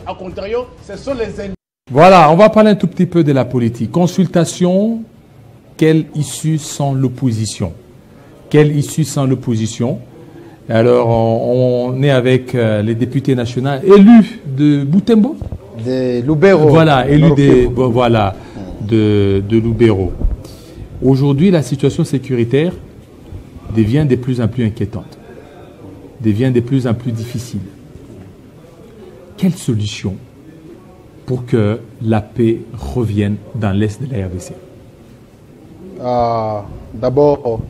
A contrario, ce sont les Indiens. Voilà, on va parler un tout petit peu de la politique. Consultation, quelle issue sans l'opposition? Quelle issue sans l'opposition? Alors, on est avec les députés nationaux élus de Butembo. De Lubero. Voilà, élus de Lubero. Aujourd'hui, la situation sécuritaire devient de plus en plus inquiétante, devient de plus en plus difficile. Quelle solution pour que la paix revienne dans l'Est de la RDC? D'abord,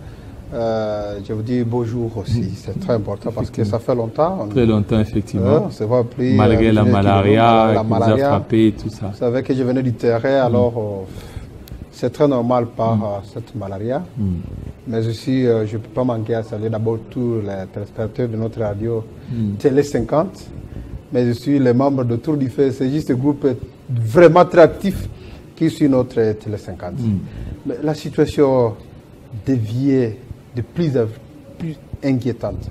je vous dis bonjour aussi. C'est très important parce que ça fait longtemps. Très longtemps, effectivement. Ça va plus, malgré la malaria, la malaria qui nous a frappé et tout ça. Vous savez que je venais du terrain, alors c'est très normal par cette malaria. Mais aussi, je ne peux pas manquer à saluer d'abord tous les téléspectateurs de notre radio Télé 50, mais aussi les membres de Tour du Feu. C'est juste un groupe vraiment très actif qui suit notre Télé 50. Mais la situation devient de plus en plus inquiétante.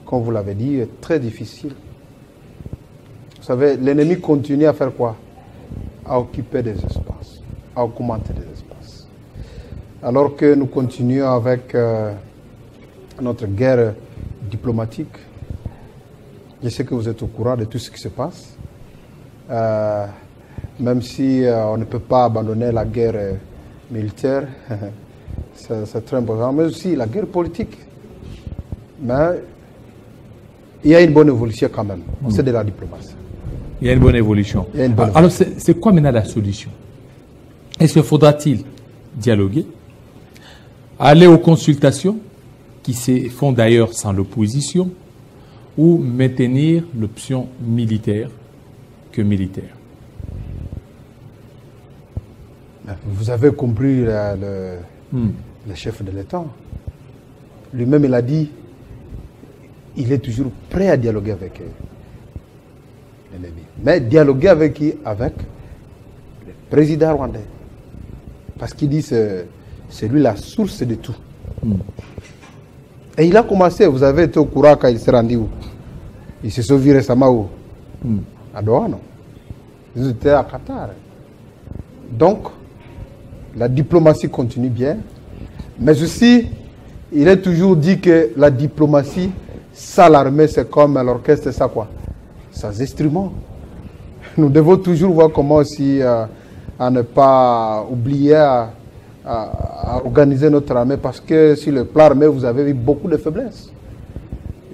Comme vous l'avez dit, très difficile. Vous savez, l'ennemi continue à faire quoi? À occuper des espaces, à augmenter des espaces. Alors que nous continuons avec notre guerre diplomatique, je sais que vous êtes au courant de tout ce qui se passe. Même si on ne peut pas abandonner la guerre militaire, c'est très important, mais aussi la guerre politique. Mais il y a une bonne évolution quand même. C'est de la diplomatie. Il y a une bonne évolution. Alors, c'est quoi maintenant la solution? Est-ce que faudra-t-il dialoguer, aller aux consultations, qui se font d'ailleurs sans l'opposition, ou maintenir l'option militaire que militaire? Vous avez compris le chef de l'État. Lui-même, il a dit il est toujours prêt à dialoguer avec l'ennemi. Mais dialoguer avec qui? Avec le président rwandais. Parce qu'il dit que c'est lui la source de tout. Et il a commencé, vous avez été au courant quand il s'est rendu où? Il s'est sauvé récemment où? À Doha, non? Ils étaient à Qatar. Donc, la diplomatie continue bien. Mais aussi, il est toujours dit que la diplomatie, sans l'armée, c'est comme l'orchestre, c'est ça quoi? Sans instruments. Nous devons toujours voir comment aussi à ne pas oublier à organiser notre armée, parce que sur le plan armé, vous avez vu beaucoup de faiblesses.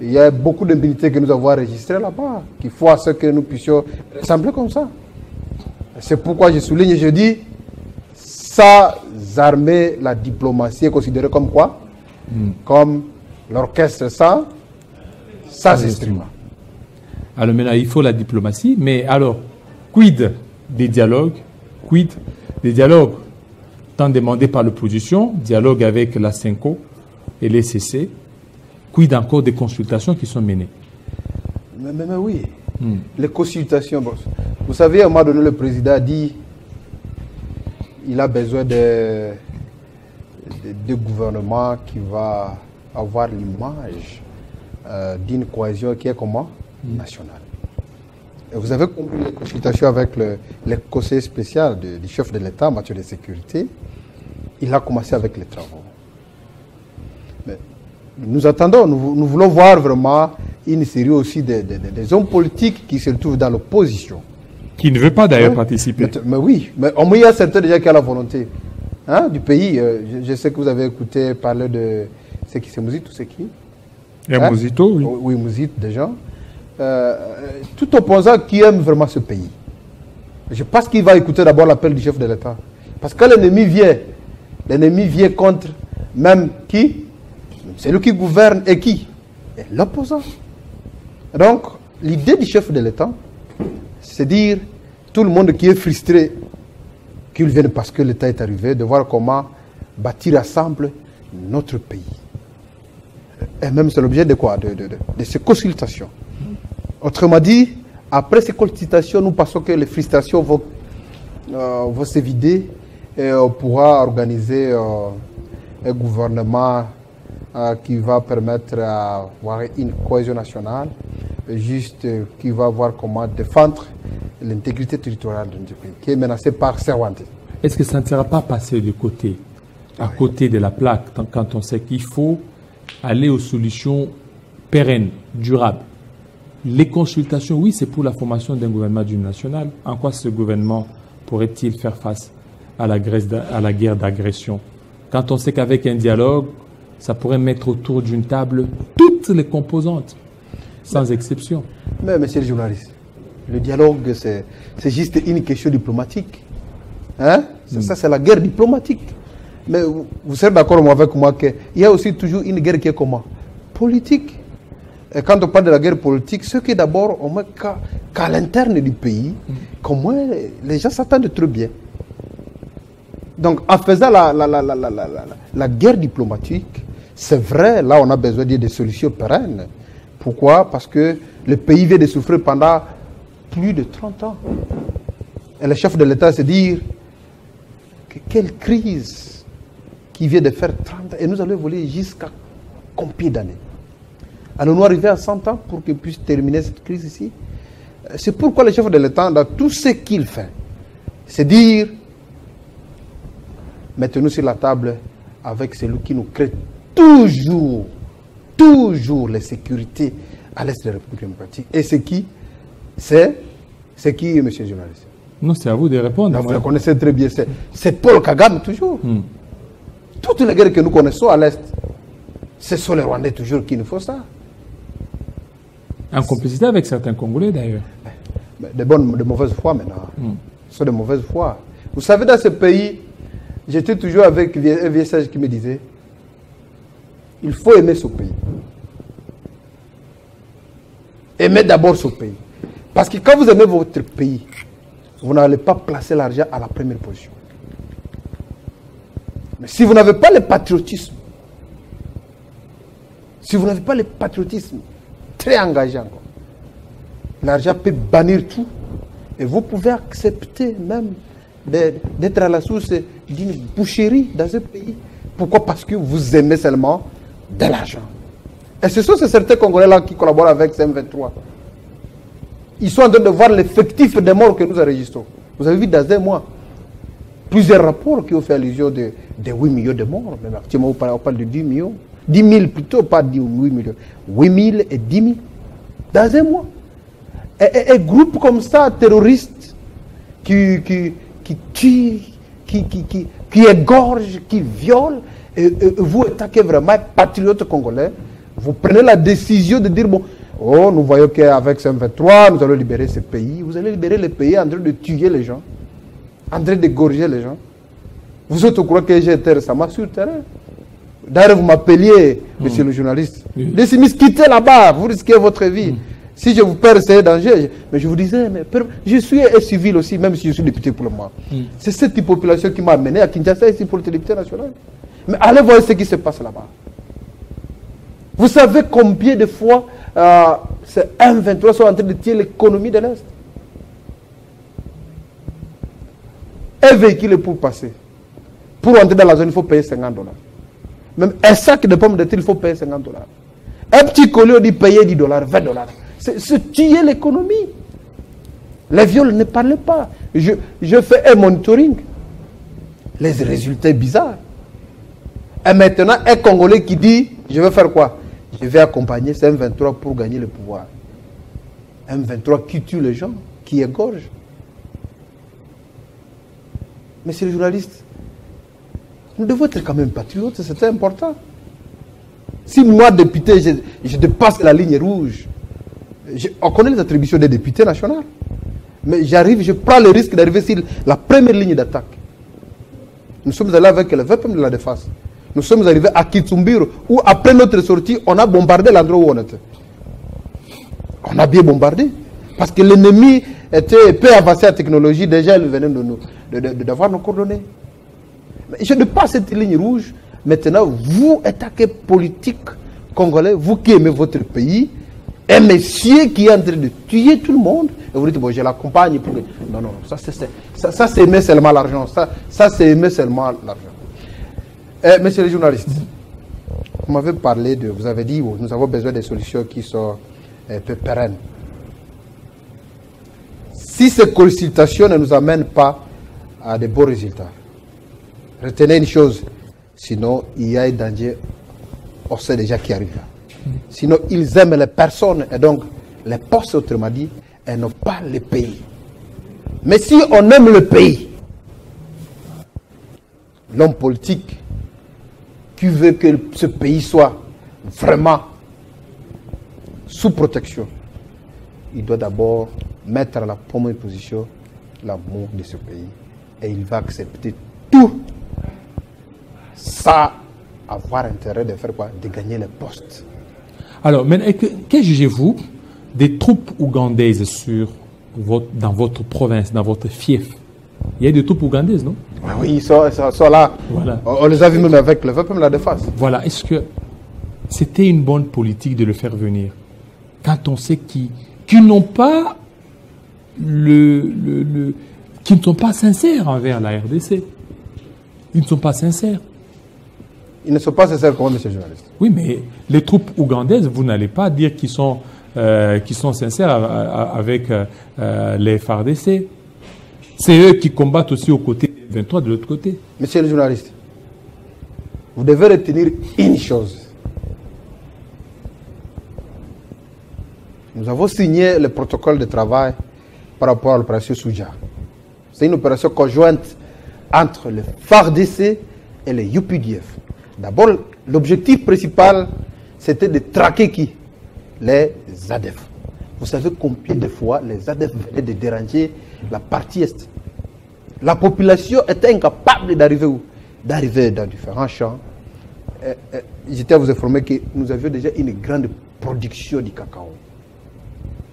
Il y a beaucoup de militaires que nous avons enregistrés là-bas, qu'il faut à ce que nous puissions ressembler comme ça. C'est pourquoi je souligne et je dis, sans armée, la diplomatie est considérée comme quoi? Comme l'orchestre sans instrument. Alors maintenant, il faut la diplomatie, mais alors, quid des dialogues? Quid des dialogues tant demandés par l'opposition, dialogue avec la CENCO et les CC, quid encore des consultations qui sont menées? Mais oui, les consultations. Vous savez, à un moment donné, le président a dit il a besoin de gouvernement qui va avoir l'image d'une cohésion qui est comment? Nationale. Et vous avez compris les consultations avec le conseiller spécial du chef de l'État en matière de sécurité. Il a commencé avec les travaux. Mais nous attendons, nous voulons voir vraiment une série aussi des hommes politiques qui se retrouvent dans l'opposition. Qui ne veut pas d'ailleurs participer. Mais oui, mais au moins il y a certains déjà qui ont la volonté du pays. Je sais que vous avez écouté parler de... C'est Mouzit ou c'est qui? Il y a Mouzito, oui. Oui, Mouzit déjà. Tout opposant qui aime vraiment ce pays. Je pense qu'il va écouter d'abord l'appel du chef de l'État. Parce que l'ennemi vient contre même qui? C'est lui qui gouverne et qui? L'opposant. Donc, l'idée du chef de l'État, c'est dire tout le monde qui est frustré qu'il vienne parce que l'État est arrivé, de voir comment bâtir ensemble notre pays. Et même c'est l'objet de quoi? De ces consultations. Autrement dit, après ces consultations, nous pensons que les frustrations vont se vider et on pourra organiser un gouvernement qui va permettre d'avoir une cohésion nationale, juste qui va voir comment défendre l'intégrité territoriale d'un pays, qui est menacé par Serwante. Est-ce que ça ne sera pas passé de côté, à côté de la plaque, quand on sait qu'il faut aller aux solutions pérennes, durables? Les consultations, oui, c'est pour la formation d'un gouvernement d'union nationale. En quoi ce gouvernement pourrait-il faire face à la guerre d'agression? Quand on sait qu'avec un dialogue, ça pourrait mettre autour d'une table toutes les composantes, sans exception. Mais monsieur le journaliste, le dialogue, c'est juste une question diplomatique. Hein? Ça, c'est la guerre diplomatique. Mais vous serez d'accord avec moi qu'il y a aussi toujours une guerre qui est comment? Politique. Et quand on parle de la guerre politique, ce qui est d'abord, au moins qu'à l'interne du pays, qu'au moins les gens s'attendent très bien. Donc, en faisant la guerre diplomatique, c'est vrai, là, on a besoin de solutions pérennes. Pourquoi? Parce que le pays vient de souffrir pendant plus de 30 ans. Et le chef de l'État se dit que quelle crise qui vient de faire 30 ans. Et nous allons évoluer jusqu'à combien d'années? Allons-nous arriver à 100 ans pour qu'il puisse terminer cette crise ici? C'est pourquoi le chef de l'État, dans tout ce qu'il fait, c'est dire, mettez-nous sur la table avec celui qui nous crée toujours les sécurités à l'est de la République démocratique. Et c'est qui? C'est qui, monsieur le journaliste? Non, c'est à vous de répondre. Non, vous le connaissez très bien. C'est Paul Kagame, toujours. Toutes les guerres que nous connaissons à l'est, ce sont les Rwandais toujours qui nous font ça. En complicité avec certains Congolais, d'ailleurs. De mauvaise foi, maintenant. Ce sont de mauvaise foi. Vous savez, dans ce pays, j'étais toujours avec un vieux sage qui me disait, il faut aimer ce pays. Aimez d'abord ce pays. Parce que quand vous aimez votre pays, vous n'allez pas placer l'argent à la première position. Mais si vous n'avez pas le patriotisme, très engageant, l'argent peut bannir tout. Et vous pouvez accepter même d'être à la source d'une boucherie dans ce pays. Pourquoi? Parce que vous aimez seulement de l'argent. Et ce sont certains Congolais-là qui collaborent avec CM23. Ils sont en train de voir l'effectif des morts que nous enregistrons. Vous avez vu dans un mois plusieurs rapports qui ont fait allusion de 8 millions de morts. Mais actuellement, on parle de 10 millions. 10 000 plutôt, pas 8 millions. 8 000 et 10 000 dans un mois. Et groupes comme ça, terroristes, qui tuent, qui égorgent, qui violent, et vous attaquez vraiment un patriote congolais, vous prenez la décision de dire, bon, oh, nous voyons qu'avec CM23, nous allons libérer ce pays. Vous allez libérer le pays en train de tuer les gens, en train d'égorger les gens. Vous êtes au courant que j'ai été récemment sur le terrain. D'ailleurs, vous m'appeliez, monsieur le journaliste, laissez-moi quitter là-bas, vous risquez votre vie. Si je vous perds, c'est un danger. Mais je vous disais, mais je suis un civil aussi, même si je suis député pour le moment. C'est cette population qui m'a amené à Kinshasa ici pour le député national. Mais allez voir ce qui se passe là-bas. Vous savez combien de fois ces M23 sont en train de tuer l'économie de l'Est? Un véhicule est pour passer. Pour entrer dans la zone, il faut payer $50. Même un sac de pommes de terre, il faut payer $50. Un petit collier, on dit payer $10, $20. C'est tuer l'économie. Les viols ne parlent pas. Je fais un monitoring. Les résultats bizarres. Et maintenant, un Congolais qui dit, je vais faire quoi? Je vais accompagner ce M23 pour gagner le pouvoir. M23 qui tue les gens, qui égorge. Monsieur le journaliste, nous devons être quand même patriotes, c'est important. Si moi, député, je dépasse la ligne rouge, on connaît les attributions des députés nationaux, mais je prends le risque d'arriver sur la première ligne d'attaque. Nous sommes allés avec le VPM de la défense. Nous sommes arrivés à Kitsumbiro, où après notre sortie, on a bombardé l'endroit où on était. On a bien bombardé. Parce que l'ennemi était peu avancé en technologie, déjà il venait d'avoir nos coordonnées. Mais je ne pas cette ligne rouge. Maintenant, vous, attaquez politique congolais, vous qui aimez votre pays, un monsieur qui est en train de tuer tout le monde, et vous dites, bon, je l'accompagne pour que... Non, non, ça c'est aimer seulement l'argent. Ça c'est aimer seulement l'argent. Monsieur le journaliste, vous m'avez parlé de... Vous avez dit, nous avons besoin des solutions qui sont un peu pérenne. Si ces consultations ne nous amènent pas à de bons résultats, retenez une chose, sinon il y a un danger, on sait déjà qui arrive là. Sinon ils aiment les personnes et donc les postes, autrement dit, et non pas les pays. Mais si on aime le pays, l'homme politique qui veut que ce pays soit vraiment sous protection, il doit d'abord mettre à la première position l'amour de ce pays. Et il va accepter tout sans avoir intérêt de faire quoi? De gagner les postes. Alors, maintenant, que jugez-vous des troupes ougandaises dans votre province, dans votre fief? Il y a des troupes ougandaises, non? Oui, ils sont là. Voilà. On les a vus même avec le peuple de la défense. Voilà. Est-ce que c'était une bonne politique de le faire venir quand on sait qu'ils n'ont pas qui ne sont pas sincères envers la RDC? Ils ne sont pas sincères. Ils ne sont pas sincères comme M. journaliste. Oui, mais les troupes ougandaises, vous n'allez pas dire qu'ils sont sincères avec les FARDC. C'est eux qui combattent aussi aux côtés des 23 de l'autre côté. Monsieur le journaliste, vous devez retenir une chose. Nous avons signé le protocole de travail par rapport à l'opération Souja. C'est une opération conjointe entre le FARDC et le UPDF. D'abord, l'objectif principal, c'était de traquer qui? Les ADF. Vous savez combien de fois les ADF venaient de déranger la partie est? La population était incapable d'arriver où? D'arriver dans différents champs. J'étais à vous informer que nous avions déjà une grande production du cacao.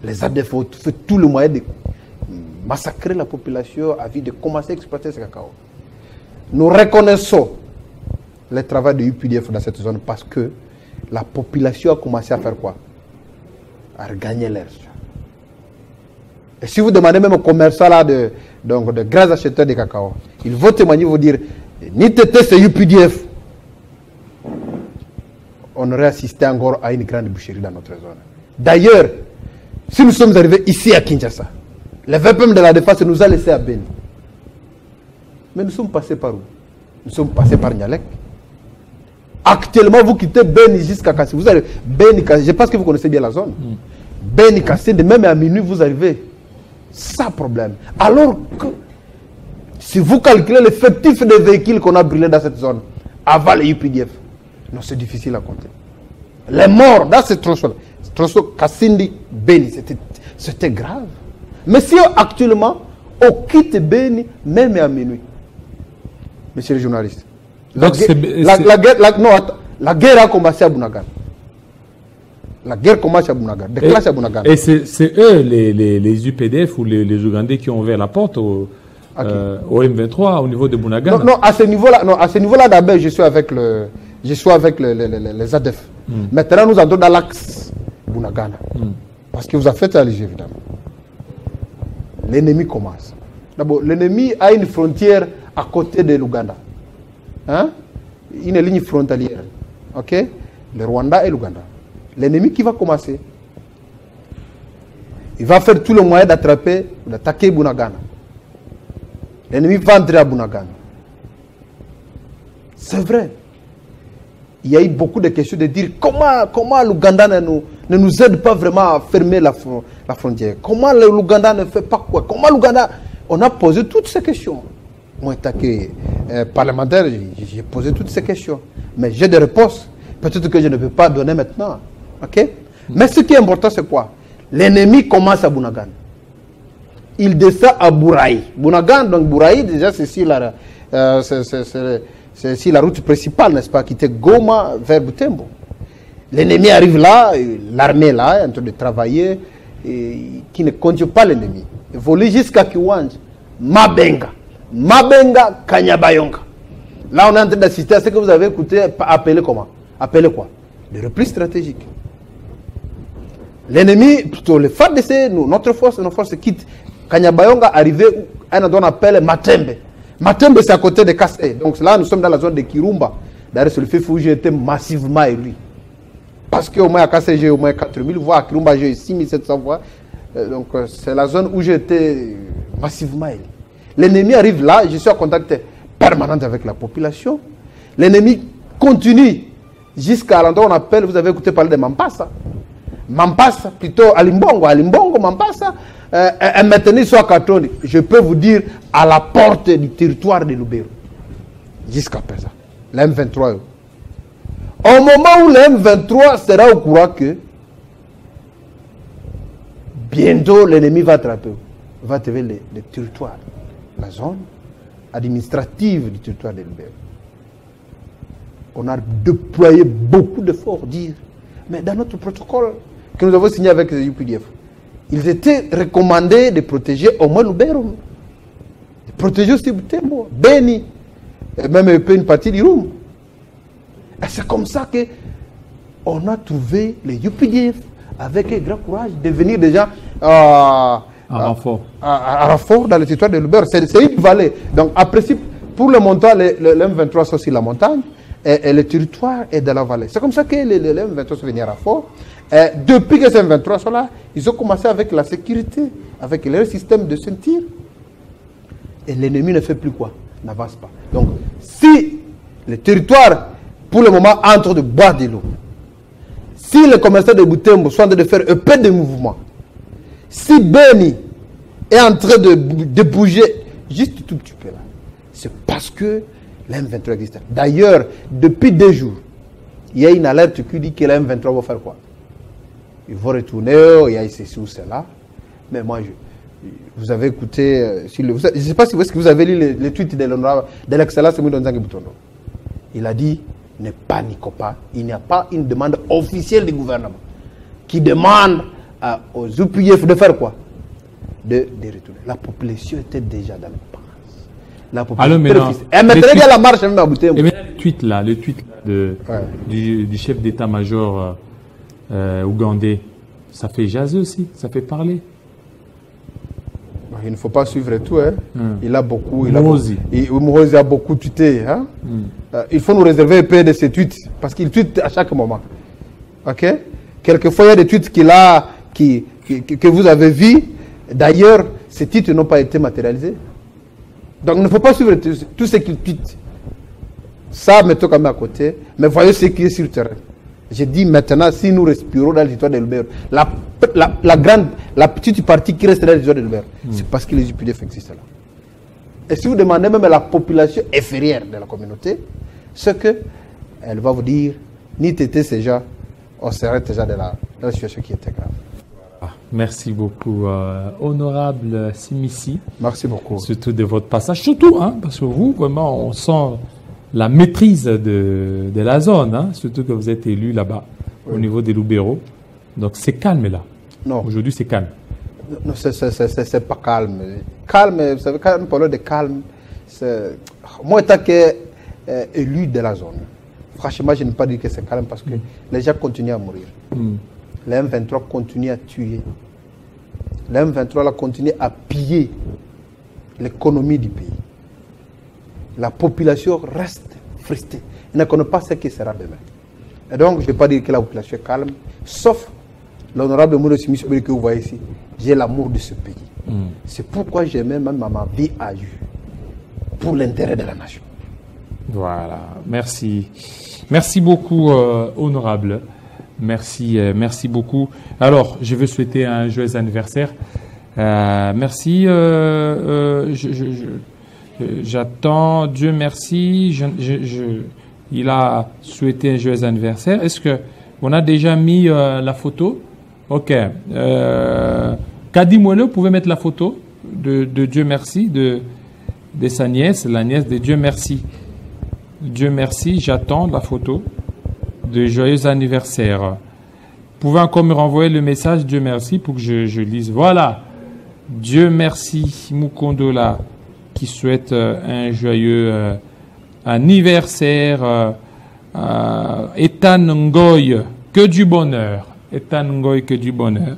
Les ADF ont fait tout le moyen de massacrer la population à vue de commencer à exploiter ce cacao. Nous reconnaissons le travail de UPDF dans cette zone parce que la population a commencé à faire quoi? À regagner l'air. Et si vous demandez même aux commerçants là de grands acheteurs de cacao, ils vont témoigner, vous dire, ni tété c'est UPDF, on aurait assisté encore à une grande boucherie dans notre zone. D'ailleurs, si nous sommes arrivés ici à Kinshasa, le VPM de la défense nous a laissé à Beni. Mais nous sommes passés par où? Nous sommes passés par Nialek. Actuellement, vous quittez Beni jusqu'à Kassi. Vous allez Beni, je pense que vous connaissez bien la zone. Beni, Kassi, de même à minuit, vous arrivez sans problème. Alors que, si vous calculez l'effectif des véhicules qu'on a brûlés dans cette zone, avant les UPDF, non, c'est difficile à compter. Les morts dans ce tronçon Kassindi, Beni, c'était grave. Mais si actuellement, on quitte Beni, même à minuit, monsieur le journaliste, la guerre a commencé à Bunagana. La guerre commence à Bunagana, déclenche à Bunagana. Et c'est eux, les UPDF ou les Ougandais qui ont ouvert la porte au M23 au niveau de Bunagana? Non, à ce niveau-là, d'abord, je suis avec les ADF. Maintenant, nous entrons dans l'axe Bunagana. Parce que vous avez fait alléger, évidemment. L'ennemi commence. D'abord, l'ennemi a une frontière à côté de l'Ouganda. Hein? Une ligne frontalière. Ok? Le Rwanda et l'Ouganda. L'ennemi qui va commencer, il va faire tout le moyen d'attaquer Bunagana. L'ennemi va entrer à Bunagana. C'est vrai. Il y a eu beaucoup de questions de dire comment l'Ouganda ne nous aide pas vraiment à fermer la frontière. Comment l'Ouganda ne fait pas quoi? Comment l'Ouganda... On a posé toutes ces questions. Moi, en tant que parlementaire, j'ai posé toutes ces questions. Mais j'ai des réponses. Peut-être que je ne peux pas donner maintenant. Ok? Mais ce qui est important, c'est quoi? L'ennemi commence à Bunagana. Il descend à Bouraï. Bunagana, donc Bouraï, déjà, c'est ici la route principale, n'est-ce pas? Qui était Goma vers Butembo. L'ennemi arrive là, l'armée là, est en train de travailler, qui ne compte pas l'ennemi. Voler jusqu'à Kiwanja, Mabenga, Kanyabayonga. Là, on est en train d'assister à ce que vous avez écouté, appelé comment? Appelé quoi? Le repli stratégique. L'ennemi, plutôt le FARDC, notre force quitte Kanyabayonga, arrivé à un endroit qu'on appelle Matembe. Matembe, c'est à côté de Kassé. Donc là, nous sommes dans la zone de Kirumba. D'ailleurs, c'est le fait où j'ai été massivement élu. Parce qu'au moins à Kassé, j'ai au moins 4000 voix, à Kirumba, j'ai 6700 voix. Donc c'est la zone où j'étais massivement élu. L'ennemi arrive là, je suis en contact permanent avec la population. L'ennemi continue jusqu'à l'endroit où on appelle, vous avez écouté parler de Mampasa. Mampasa, plutôt Alimbongo, Mampasa. Maintenant, ils sont à Katoni. Je peux vous dire, à la porte du territoire de Lubero. Jusqu'à présent. L'M23. Au moment où l'M23 sera au courant que bientôt l'ennemi va attraper, va trouver le territoire, la zone administrative du territoire de Lubero. On a déployé beaucoup d'efforts, dire, mais dans notre protocole que nous avons signé avec les UPDF, ils étaient recommandés de protéger au moins Lubero, de protéger aussi Butembo, Beni, et même une partie du Rum. Et c'est comme ça que on a trouvé les UPDF avec un grand courage de venir déjà à renfort dans le territoire de Lubero. C'est une vallée. Donc, à principe, pour le montant, le M23 sont sur la montagne et le territoire est dans la vallée. C'est comme ça que les M23 sont venus à renfort. Et depuis que ces M23 sont là, ils ont commencé avec la sécurité, avec leur système de ceinture. Et l'ennemi ne fait plus quoi? N'avance pas. Donc, si le territoire, pour le moment, entre de boire de l'eau, si les commerçants de Butembo sont en train de faire un peu de mouvement, si Beni est en train de bouger juste tout petit peu là, c'est parce que l'M23 existe. D'ailleurs, depuis 2 jours, il y a une alerte qui dit que l'M23 va faire quoi? Ils vont retourner, il y a ceci ou cela. Mais moi, vous avez écouté, je ne sais pas si vous avez lu le tweet de l'excellence Moudonzangi Boutondo. Il a dit, ne paniquons pas, il n'y a pas une demande officielle du gouvernement qui demande aux UPF de faire quoi? De retourner. La population était déjà dans le pas. La population et maintenant, il y a la marche même à Butembo. Et maintenant, le tweet du chef d'état-major ougandais, ça fait jaser aussi, ça fait parler. Il ne faut pas suivre tout. Hein. Il a beaucoup. Mozi a beaucoup tweeté. Hein. Il faut nous réserver un peu de ces tweets parce qu'il tweet à chaque moment. Ok? Quelquefois, il y a des tweets que vous avez vus. D'ailleurs, ces titres n'ont pas été matérialisés. Donc, il ne faut pas suivre tout ce qu'il tweet. Ça, mettons quand même à côté. Mais voyez ce qui est sur le terrain. J'ai dit maintenant, si nous respirons dans le territoire de Lubero, la petite partie qui reste dans le territoire de Lubero, c'est parce que les UPDF existent là. Et si vous demandez même à la population inférieure de la communauté, c'est que elle va vous dire, ni t'étais déjà, on serait déjà dans la situation qui était grave. Merci beaucoup, honorable Simissi. Merci beaucoup. Surtout de votre passage, surtout, hein, parce que vous, vraiment, on sent la maîtrise de la zone, hein, surtout que vous êtes élu là-bas, au niveau des Lubero. Donc c'est calme là. Non. Aujourd'hui c'est calme. Non, c'est pas calme. Calme, vous savez, quand on parle de calme, moi, étant élu de la zone, franchement, je ne peux pas dire que c'est calme parce que les gens continuent à mourir. Les M23 continuent à tuer. Les M23 continuent à piller l'économie du pays. La population reste frustrée. Elle ne connaît pas ce qui sera demain. Et donc, je ne vais pas dire que la population est calme, sauf l'honorable Mouro Simissi que vous voyez ici. J'ai l'amour de ce pays. C'est pourquoi j'ai même ma vie à vue pour l'intérêt de la nation. Voilà, merci. Merci beaucoup, honorable. Merci, merci beaucoup. Alors, je veux souhaiter un joyeux anniversaire. Merci. J'attends, Dieu merci. Il a souhaité un joyeux anniversaire. Est-ce qu'on a déjà mis la photo? Ok. Kadi Moelle, vous pouvez mettre la photo de Dieu merci, de sa nièce, la nièce de Dieu merci. Dieu merci, j'attends la photo de joyeux anniversaire. Vous pouvez encore me renvoyer le message Dieu merci pour que je lise. Voilà. Dieu merci, Mukondola, qui souhaite un joyeux anniversaire. Etan Ngoy, que du bonheur. Etan Ngoy, que du bonheur.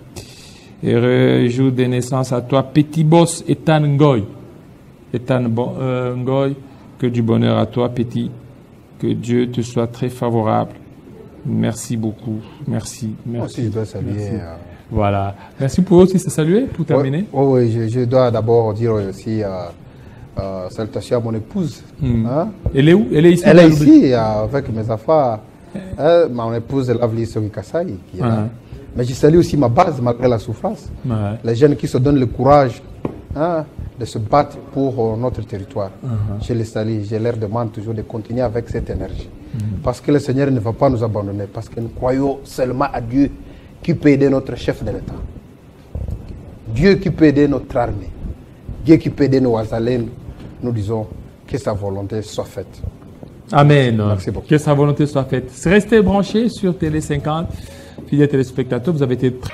Et jour de naissance à toi, petit boss Etan Ngoy. Etan Ngoy, que du bonheur à toi, petit. Que Dieu te soit très favorable Merci beaucoup. Merci. Moi aussi, je dois saluer. Voilà. Merci pour vous aussi, c'est salué pour terminer. Oui, je dois d'abord dire aussi salutations à mon épouse. Hein? Elle est où? Elle est ici? Elle est ici avec mes affaires. Mon épouse Lavli Sogikasai qui est là. Mais je salue aussi ma base malgré la souffrance. Les jeunes qui se donnent le courage de se battre pour notre territoire. Je les salue, je leur demande toujours de continuer avec cette énergie. Parce que le Seigneur ne va pas nous abandonner, parce que nous croyons seulement à Dieu qui peut aider notre chef de l'État. Dieu qui peut aider notre armée. Dieu qui peut aider nos Azalènes. Nous disons que sa volonté soit faite. Amen. Merci beaucoup. Que sa volonté soit faite. Restez branchés sur Télé 50. Fidèles téléspectateurs, vous avez été très...